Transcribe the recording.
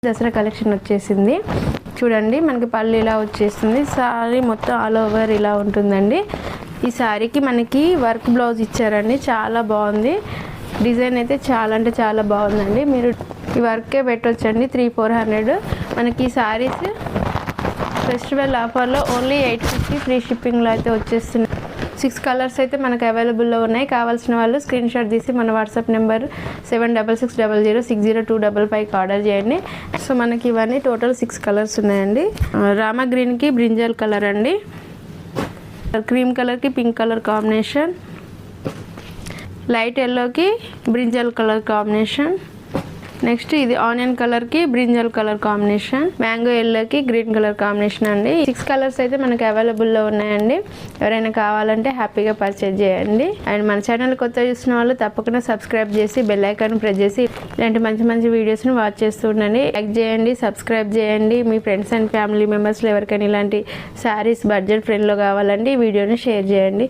Dasara collection వచ్చేసింది చూడండి. మనకి పళ్ళు ఇలా వచ్చేస్తుంది. సారీ మొత్తం ఆల్ ఓవర్ ఇలా ఉంటుందండి. ఈ సారీకి మనకి వర్క్ బ్లౌజ్ ఇచ్చారండి. చాలా బాగుంది. డిజైన్ అయితే చాలా అంటే చాలా బాగుందండి. మీరు ఈ వర్కే పెట్టొచ్చండి. 300-400 మనకి ఈ సారీస్ ఫెస్టివల్ ఆఫర్లో ఓన్లీ 850 ఫ్రీ షిప్పింగ్లో అయితే వచ్చేస్తున్నాయి. 6 కలర్స్ అయితే మనకు అవైలబుల్లో ఉన్నాయి. కావాల్సిన వాళ్ళు స్క్రీన్ షాట్ తీసి మన వాట్సాప్ నెంబర్ 7660060255కి ఆర్డర్ చేయండి. సో మనకి ఇవన్నీ టోటల్ 6 కలర్స్ ఉన్నాయండి. రామా గ్రీన్కి బ్రింజల్ కలర్ అండి, క్రీమ్ కలర్కి పింక్ కలర్ కాంబినేషన్, లైట్ ఎల్లోకి బ్రింజల్ కలర్ కాంబినేషన్, నెక్స్ట్ ఇది ఆనియన్ కలర్కి బ్రింజల్ కలర్ కాంబినేషన్, మ్యాంగో ఎల్లోకి గ్రీన్ కలర్ కాంబినేషన్ అండి. 6 కలర్స్ అయితే మనకు అవైలబుల్లో ఉన్నాయండి. ఎవరైనా కావాలంటే హ్యాపీగా పర్చేజ్ చేయండి. అండ్ మన ఛానల్ కొత్త చూసిన వాళ్ళు తప్పకుండా సబ్స్క్రైబ్ చేసి బెల్ ఐకాన్ ప్రెస్ చేసి ఇలాంటి మంచి మంచి వీడియోస్ని వాచ్ చేస్తూ ఉండండి. లైక్ చేయండి, సబ్స్క్రైబ్ చేయండి. మీ ఫ్రెండ్స్ అండ్ ఫ్యామిలీ మెంబర్స్లో ఎవరికైనా ఇలాంటి శారీస్ బడ్జెట్ ఫ్రెండ్లో కావాలంటే ఈ వీడియోని షేర్ చేయండి.